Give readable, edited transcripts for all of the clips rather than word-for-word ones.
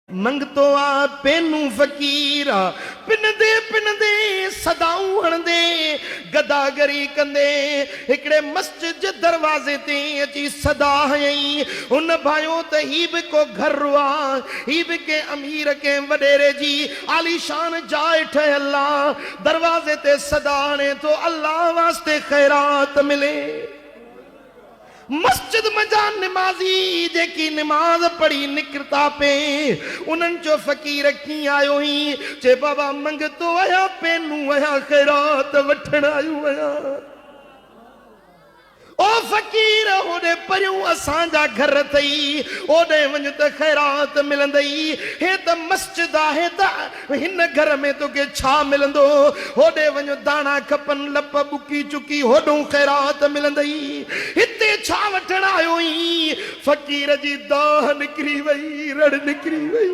मंगतो आ पेनू फकीरा पिनदे सदाऊं हणदे गदागरी कंदे हिकड़े मस्जिद जे दरवाजे ते अची सदा हयई उन भायो त ही भी को घर रुआ ही भी के अमीर के वडेरे जी आलीशान जाए ठहला दरवाजे ते सदा ने तो अल्लाह वास्ते खैरात मिले। मस्जिद मजा नमाजी जेकी नमाज पढ़ी निकरता पे उन्हनि जो फकीर की आयो ही चे बाबा मंगतो आया पेनू आया खैरात वठण आयो आया। ओ फकीर होदे परियों असांजा घर थई ओदे वञ त खैरात मिलंदई हे त मस्जिद आहे त हिन घर में तोखे छा मिलंदो होदे वञ दाणा खपन लप बुकी चुकी होडो खैरात मिलंदई हिते छा वठण आयो ही। फकीर जी दाह निकरी वई रड़ निकरी वई।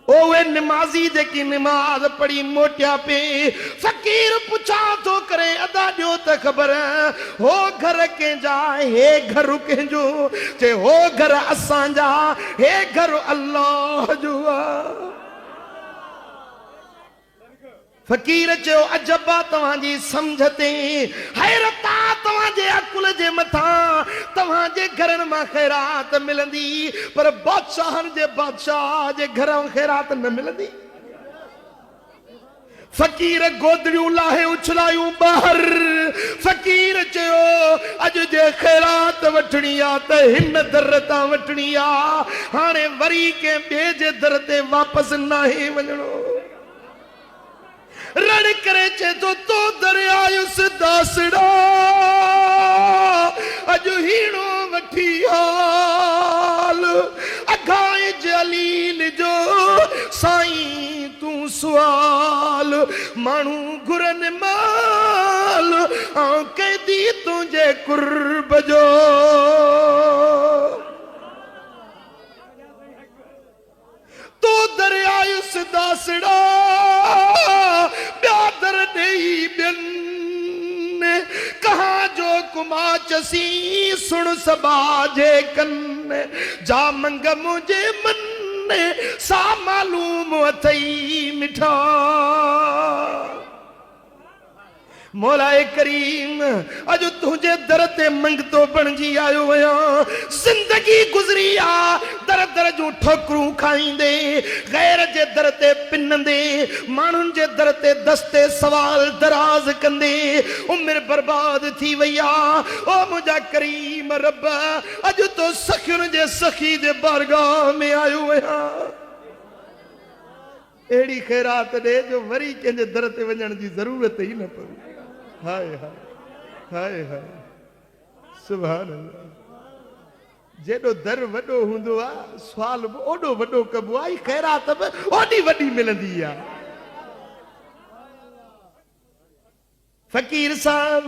ओवे नमाजी जेकी नमाज पढ़ी मोटिया पे फकीर पुछा तो करे अदा दियो त खबर हो घर के जा हे घर के जो चे हो घर असांजा हे घर अल्लाह जो। फकीर चयो अजबा तव्हांजी समझते हैरता तव्हांजे अकुल जे मथा तव्हांजे घरनि मां खैरात मिलंदी पर बादशाहनि जे बादशाह जे घर में खैरात न मिलंदी। फकीर गोदड़ियूं लाहे उछलायूं बाहर फकीर चयो अज जे खैरात वठणी आ त हिन दर तां वठणी आ हाणे वरी के ॿिए जे दर ते वापसि नाहे वञणो। रण करे चे तो दरियायुस दासड़ा अजु हीणो वठी हाल अघाए जलील जो साईं तू सुवाल मानू घुरन माल आं कैदी तुझे कुर्ब जो। तो दरियायुस दासड़ा ब्यादर नहीं बिन कहा जो कुमाचसी सुन सबाजे कन्ने जा मंग मुझे मन सा मालूम अथई मिठा। मौलाए करीम अज तुझे दर ते मंगतो बणजी आयो आया जिंदगी गुजरी आ दर दर जूं ठोकरूं खाईंदे गैर जे दर ते पिनंदे माण्हुनि जे दर ते दस्ते सवाल दराज कंदे उम्र बर्बाद थी वई आ। ओ मुंहिंजा करीम रब अज तो सखियुनि जे सखी जे बारगाह में आयो आया एड़ी खैरात दे जो वरी कंहिंजे दर ते वञण जी ज़रूरत ई न पवे। हाय हाय हाय हाय सुभान अल्लाह। जेडो दर वडो हुंदो आ सवाल ओडो वडो कबो आई खैरात बि ओडी वडी मिलंदी आ। फकीर साहब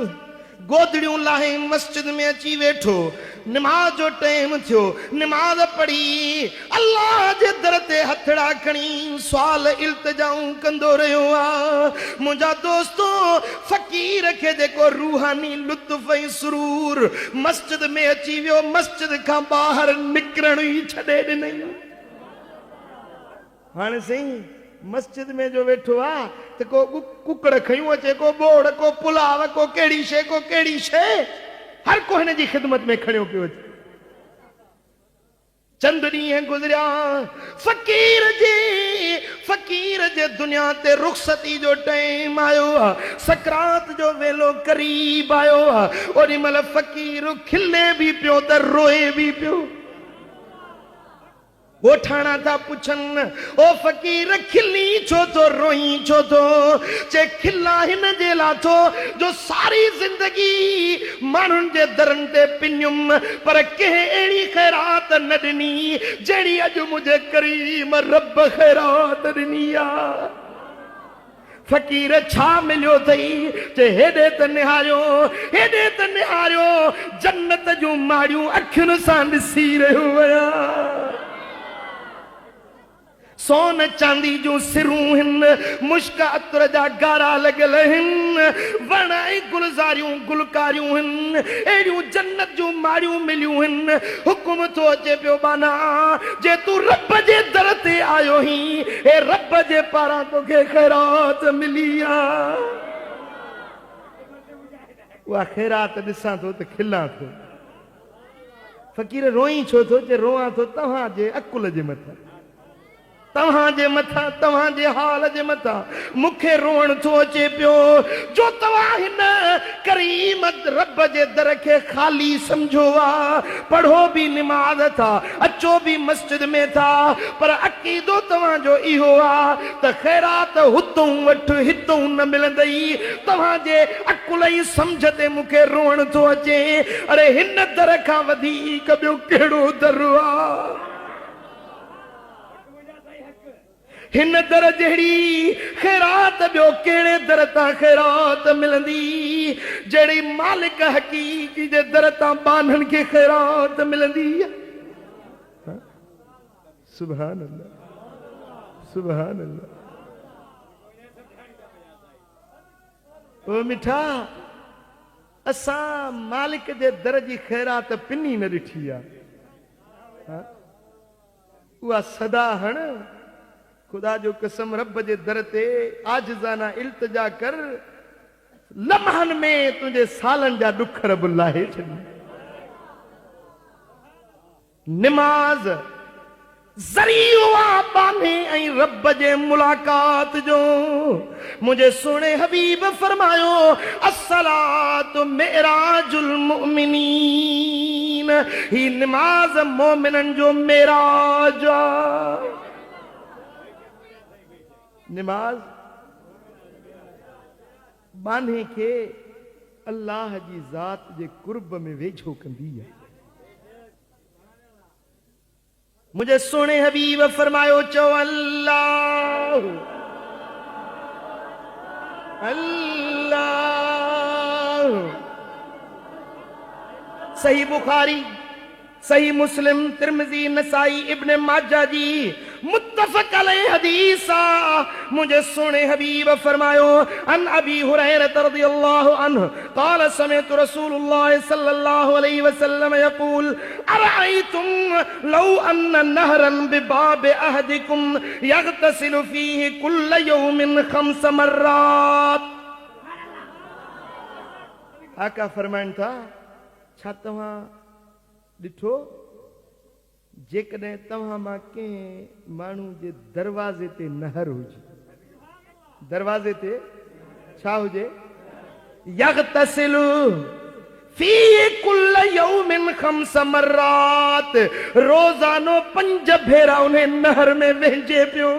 गोदड़ियूं लाहे मस्जिद में अची वेठो नमाज जो टाइम थियो नमाज पढ़ी अल्लाह जे दर ते हथड़ा खणी सवाल इल्तिजाऊं कंदो रहियो आ। मुंहिंजा दोस्तो फकीर खे जेको रूहानी लुत्फ ऐं सुरूर मस्जिद में अची वियो मस्जिद खां ॿाहिरि निकिरण ई छॾे ॾिनई। हाणे सही मस्जिद में जो वेठो आ त को कुकड़ खयूं अचे को बोड़ को पुलाव को केड़ी शे हर को हिन जी खिदमत में खड़ियो पियो अचे। चंद ॾींहं गुज़रिया फकीर जे दुनिया ते रुखसती जो टाइम आयो आहे सकरात जो वेलो करीब आयो आहे ओॾी महिल फकीर खिले भी पियो त रोए भी पियो। गोठाणा था पुछन ओ फकीर खिली छो तो रोई छो तो चे खिला हिन जे ला थो जो सारी जिंदगी माण्हुनि जे दरनि ते पिनियुम पर कंहिं अहिड़ी खैरात न ॾिनी जहिड़ी अॼु मुंहिंजे करीम रब खैरात ॾिनी आ। फकीर छा मिलियो थई चे हेॾे त निहारियो जन्नत जूं माड़ियूं अखियुनि सां ॾिसी रहियो आहियां। सोन चांदी जो सिरूं हिन मुश्क अतर जा गारा लगल हिन वणाई गुलजारियूं गुलकारियूं हिन एड़ियूं जन्नत जूं माड़ियूं मिलियूं हिन हुकुम थो अचे पियो बाना जे तू रब जे दर ते आयो ही ए रब जे पारां तोखे खैरात मिली आ उहा खैरात ॾिसां थो त खिलां थो फ़कीर रोई छो थो जे रोआं थो तव्हां जे अकुल जे मथां तव्हां जे मथां तव्हां जे हाल जे मथां मूंखे रोअण थो अचे पियो जो तव्हां हिन करीम रब जे दर खे ख़ाली सम्झो आहे पढ़ो बि निमाज़ था अचो बि मस्जिद में था पर अक़ीदो तव्हांजो इहो आहे त ख़ैरात हुतूं वठि हितूं न मिलंदई तव्हां जे अकुल ई सम्झ ते मूंखे रोअण थो अचे अरे हिन दर खां वधीक ॿियो कहिड़ो दर आहे हिन दर जहिड़ी खैरात ॿियो कहिड़े दर तां खैरात मिलंदी जहिड़ी मालिक हक़ीक़ी जे दर तां बाननि खे खैरात मिलंदी सुभान अल्लाह सुभान अल्लाह ओ मिठा असां मालिक जे दर जी खैरात पिनी न ॾिठी आहे उहा सदा हण खुदा जो कसम रब जे दर ते आजिज़ाना इल्तिजा कर लम्हनि में तुंहिंजे सालनि जा ॾुख रब लाहे छॾी निमाज़ ज़रियो आहे बाने ऐं रब जे मुलाक़ात जो मुंहिंजे सुहिणे हबीब फरमायो अस्सलातु मेराजुल मुमिनीन ही निमाज़ मोमिननि जो मेराज आहे निमाज बाने के अल्लाह जी ज़ात जे कुर्ब में वेझो कंदी है मुझे सोने हबीब फरमायो चो अल्लाह अल्लाह सही बुखारी सही मुस्लिम तिरमिजी नसाई इब्ने माजा जी मुत्तफक अलैहि हदीस मुझे सुने हबीब फरमायो अन अबी हुरैरा रज़ियल्लाहु अन्हु क़ाल समिअतु रसूलुल्लाह सल्लल्लाहु अलैहि वसल्लम यक़ूल अरअयतुम लौ अन्न नहरन बिबाब अहदिकुम यग़तसिलु फीहि कुल्ल यौमिन 5 मर्रात आका फरमाइनि था छा तव्हां ॾिठो जेकॾहिं तव्हां मां कंहिं माण्हू जे दरवाज़े ते नहर हुजे दरवाज़े ते छा हुजे यग़तसिलु फी कुल्ल यौमिन 5 मर्रात रोज़ानो 5 भेरा उन्हें नहर में वेंजे पियो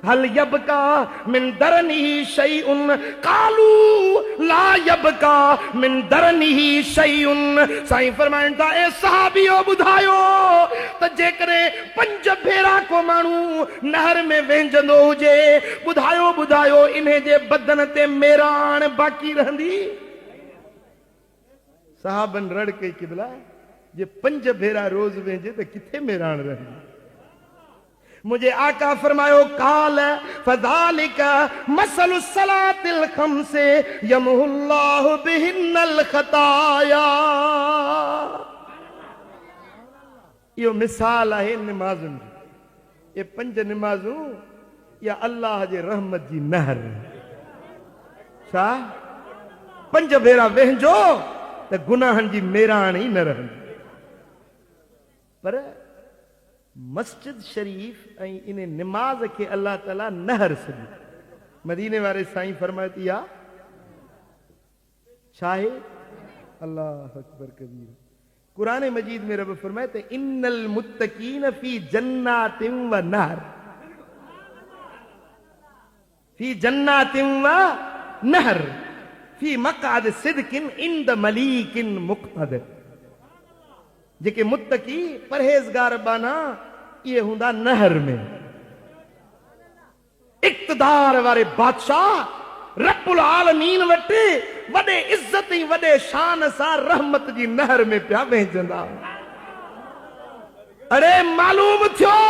हल यबका मिन दरनिही शैउन कालू ला यबका मिन दरनिही शैउन साईं फरमाइनि था ए सहाबियो ॿुधायो त जेकॾहिं 5 भेरा को माण्हू नहर में वेंजंदो हुजे ॿुधायो ॿुधायो इन जे बदन ते मेराण बाक़ी रहंदी सहाबन रड़ कई क़िबला जे 5 भेरा रोज़ वेंजे त किथे मेराण रहंदी मुझे आका फरमायो काल फज़ालिका मसलु सलातिल खम्से यमहुल्लाहु बिहिन्नल खताया यो मिसाल है निमाज़ुन ये 5 निमाज़ूं या अल्लाह जे रहमत जी नहर छा 5 भेरा वेंजो त गुनाहनि जी मेराण ही न रहंदी पर मस्जिद शरीफ इन निमाज के अल्लाह ताला नहर सदी मदीने वाले साईं फरमाती आ शाहे अल्लाह अकबर कबीर कुरान मजीद में रब फरमाते इन्नल मुत्तकीन फी जन्नातिन व नहर फी जन्नातिन व नहर फी मक़अद सिद्किन इंद मलीकिन मुक़तदर जेके मुत्तकी परहेज़गार बाना ये हुंदा नहर में इक़्तिदार वारे बादशाह रब्बुल आलमीन वटि वॾे इज़्ज़त ऐं वॾे शान सां रहमत जी नहर में पिया वेंजंदा अरे मालूम थियो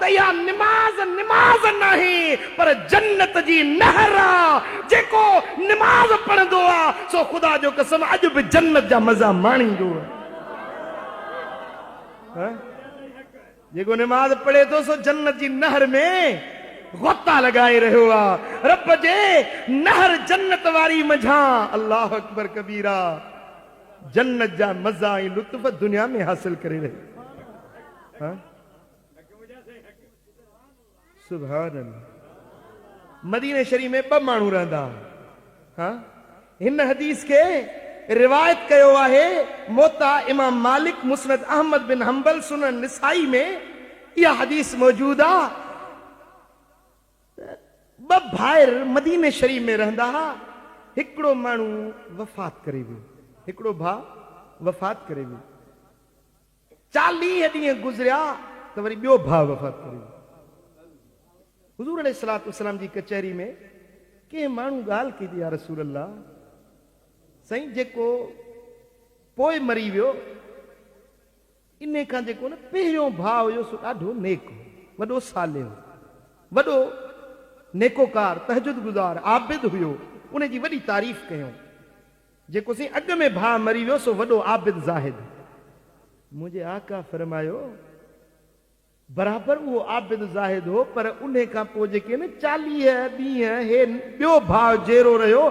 त इहा निमाज़ निमाज़ नहीं पर जन्नत जी नहर आहे। जेको निमाज़ पढ़ंदो आहे सो ख़ुदा जो कसम अॼु बि जन्नत जा मज़ा माणींदो आहे। जेको निमाज़ पढ़े थो सो जन्नत जी नहर में गोता लगाए रहियो आहे। रब जे नहर जन्नत वारी मझां अल्लाह अकबर कबीरा जन्नत जा मज़ा ऐं लुत्फ दुनिया में हासिल करे रहियो। सुभान अल्लाह। मदीने शरीफ में 2 माण्हू रहंदा। हिन हदीस के रिवायत कयो आहे मोता इमाम मालिक, मुस्नद अहमद बिन हंबल, सुनन निसाई में यह हदीस मौजूद आहे। 2 भाइर मदीने शरीफ में रहंदा हा। हिकिड़ो माण्हू वफ़ात करे वियो, हिकिड़ो भाउ वफ़ात करे वियो। 40 ॾींहं गुज़रिया त वरी ॿियो भाउ वफ़ात करे वियो। हुज़ूर अलैहिस्सलातु वस्सलाम जी कचहरी में कंहिं माण्हू ॻाल्हि कई, या रसूल अल्लाह, साईं जेको पोइ मरी वियो इन खां जेको न पहिरियों भाउ हुयो सो ॾाढो नेक हो, वॾो साले हो, वॾो नेकोकार, तहजुद गुज़ार, आबिद हुयो, उन जी वॾी तारीफ़ कयूं। जेको सी अॻ में भाउ मरी वियो सो वॾो आबिद ज़ाहिद। मुंहिंजे आका फरमायो बराबरि उहो आबिद ज़ाहिद हो, पर उन खां पोइ जेके न 40 ॾींहं हे ॿियो भाउ जहिड़ो रहियो।